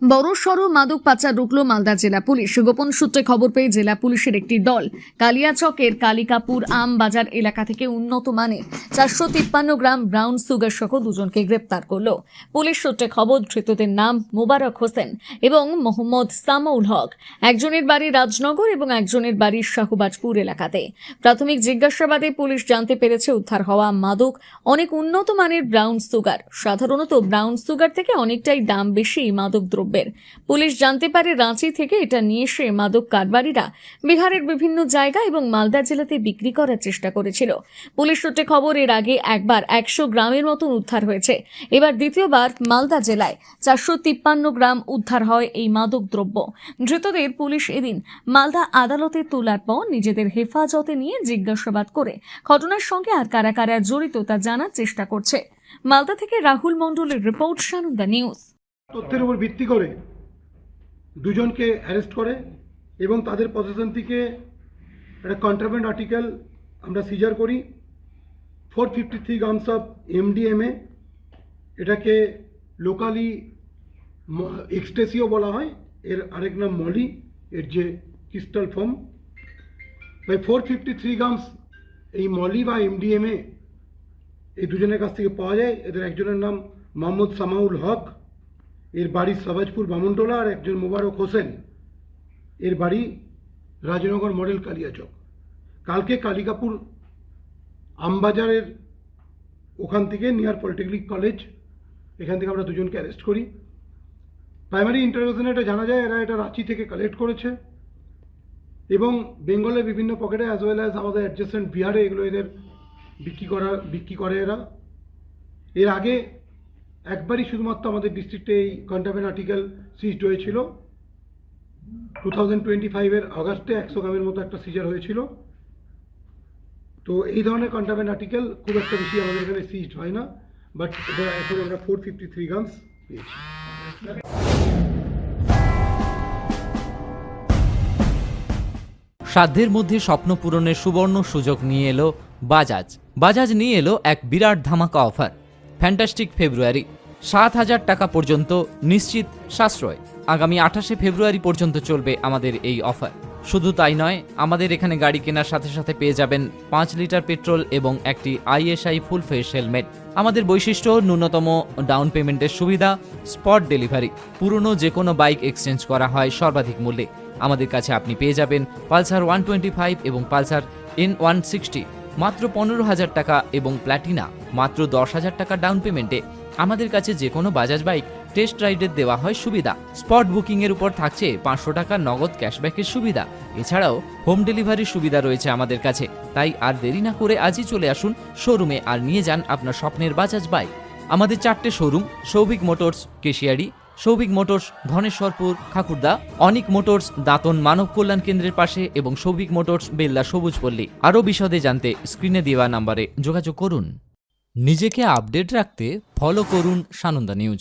বড়সড় মাদক পাচার রুখল মালদা জেলা পুলিশ। গোপন সূত্রে খবর পেয়ে জেলা পুলিশের একটি দল কালিয়াচকের কালিকাপুর আম বাজার এলাকা থেকে উন্নত মানের 453 গ্রাম ব্রাউন সুগার সহ দুজনকে গ্রেপ্তার করল। পুলিশ সূত্রে খবর, ধৃতদের নাম মোবারক হোসেন এবং মোহাম্মদ সামাউল হক। একজনের বাড়ি রাজনগর এবং একজনের বাড়ি শাহবাজপুর এলাকাতে। প্রাথমিক জিজ্ঞাসাবাদে পুলিশ জানতে পেরেছে উদ্ধার হওয়া মাদক অনেক উন্নত মানের ব্রাউন সুগার। সাধারণত ব্রাউন সুগার থেকে অনেকটাই দাম বেশি মাদক দ্রব্যের। পুলিশ জানতে পারে রাঁচি থেকে এটা নিয়ে এসে মাদক কারবারিরা বিহারের বিভিন্ন জায়গা এবং মালদা জেলাতে বিক্রি করার চেষ্টা করেছিল। পুলিশ সূত্রে খবর, এর আগে একবার 100 গ্রামের মতন উদ্ধার হয়েছে। এবার দ্বিতীয়বার মালদা জেলায় 453 গ্রাম উদ্ধার হয় এই মাদক দ্রব্য। ধৃতদের পুলিশ এদিন মালদা আদালতে তোলার পর নিজেদের হেফাজতে নিয়ে জিজ্ঞাসাবাদ করে ঘটনার সঙ্গে আর কারা কারা জড়িত তা জানার চেষ্টা করছে। মালদা থেকে রাহুল মণ্ডলের রিপোর্ট, সানন্দা নিউজ। তথ্যের উপর ভিত্তি করে দুজনকে অ্যারেস্ট করে এবং তাদের পজিশন থেকে একটা কন্ট্রাব্যান্ড আর্টিকেল আমরা সিজার করি। 453 গ্রামস অফ এমডিএমএ, এটাকে লোকালি এক্সটেসিও বলা হয়, এর আরেক নাম মলি, এর যে ক্রিস্টাল ফর্ম। বাই 453 গ্রামস এই মলি বা এমডিএমএ এই দুজনের কাছ থেকে পাওয়া যায়। এদের একজনের নাম মোহাম্মদ সামাউল হক, এর বাড়ি শাহবাজপুর বামুনটোলা, আর একজন মোবারক হোসেন, এর বাড়ি রাজনগর মডেল কালিয়াচক। কালকে কালিকাপুর আমবাজারের ওখান থেকে নিয়ার পলিটেকনিক কলেজ, এখান থেকে আমরা দুজনকে অ্যারেস্ট করি। প্রাইমারি ইন্টারোগেশনে এটা জানা যায় এরা এটা রাঁচি থেকে কালেক্ট করেছে এবং বেঙ্গলের বিভিন্ন পকেটে অ্যাজ ওয়েল অ্যাজ আমাদের অ্যাডজেসেন্ট বিহারে এগুলো এদের বিক্রি করে এরা। এর আগে একবারই শুধুমাত্র আমাদের ডিস্ট্রিক্টে এই কন্ট্রাব্যান্ড আর্টিকেল সিজড হয়েছিল। 2025-এর আগস্টে 100 গ্রামের মতো একটা সিজার হয়েছিল। তো এই ধরনের কন্ট্রাব্যান্ড আর্টিকেল খুব একটা বেশি আমাদের এখানে সিজড হয় না, বাট এখন আমরা 453 গ্রামস পেয়েছি। সাধ্যের মধ্যে স্বপ্ন পূরণের সুবর্ণ সুযোগ নিয়ে এলো বাজাজ নিয়ে এলো এক বিরাট ধামাকা অফার। ফ্যান্টাস্টিক ফেব্রুয়ারি, 7,000 টাকা পর্যন্ত নিশ্চিত সাশ্রয়। আগামী 28শে ফেব্রুয়ারি পর্যন্ত চলবে আমাদের এই অফার। শুধু তাই নয়, আমাদের এখানে গাড়ি কেনার সাথে সাথে পেয়ে যাবেন 5 লিটার পেট্রোল এবং একটি ISI ফুল ফেস হেলমেট। আমাদের বৈশিষ্ট্য, ন্যূনতম ডাউন পেমেন্টের সুবিধা, স্পট ডেলিভারি, পুরনো যে কোনো বাইক এক্সচেঞ্জ করা হয় সর্বাধিক মূল্যে। আমাদের কাছে আপনি পেয়ে যাবেন পালসার 125 এবং পালসার N160 মাত্র 15,000 টাকা এবং প্ল্যাটিনা মাত্র 10,000 টাকা ডাউন পেমেন্টে। আমাদের কাছে যে কোনো বাজাজ বাইক টেস্ট রাইডের দেওয়া হয় সুবিধা। স্পট বুকিংয়ের উপর থাকছে 500 টাকা নগদ ক্যাশব্যাকের সুবিধা। এছাড়াও হোম ডেলিভারির সুবিধা রয়েছে আমাদের কাছে। তাই আর দেরি না করে আজই চলে আসুন শোরুমে আর নিয়ে যান আপনার স্বপ্নের বাজাজ বাইক। আমাদের 4টে showroom, Souvik Motors Keshiary, Souvik Motors Dhaneswarpur Khakurda, Anik Motors Dantan মানব কল্যাণ কেন্দ্রের পাশে এবং সৌভিক মোটরস বেল্লা সবুজপল্লী। আরও বিশদে জানতে স্ক্রিনে দেওয়া নম্বরে যোগাযোগ করুন। নিজেকে আপডেট রাখতে ফলো করুন সানন্দা নিউজ।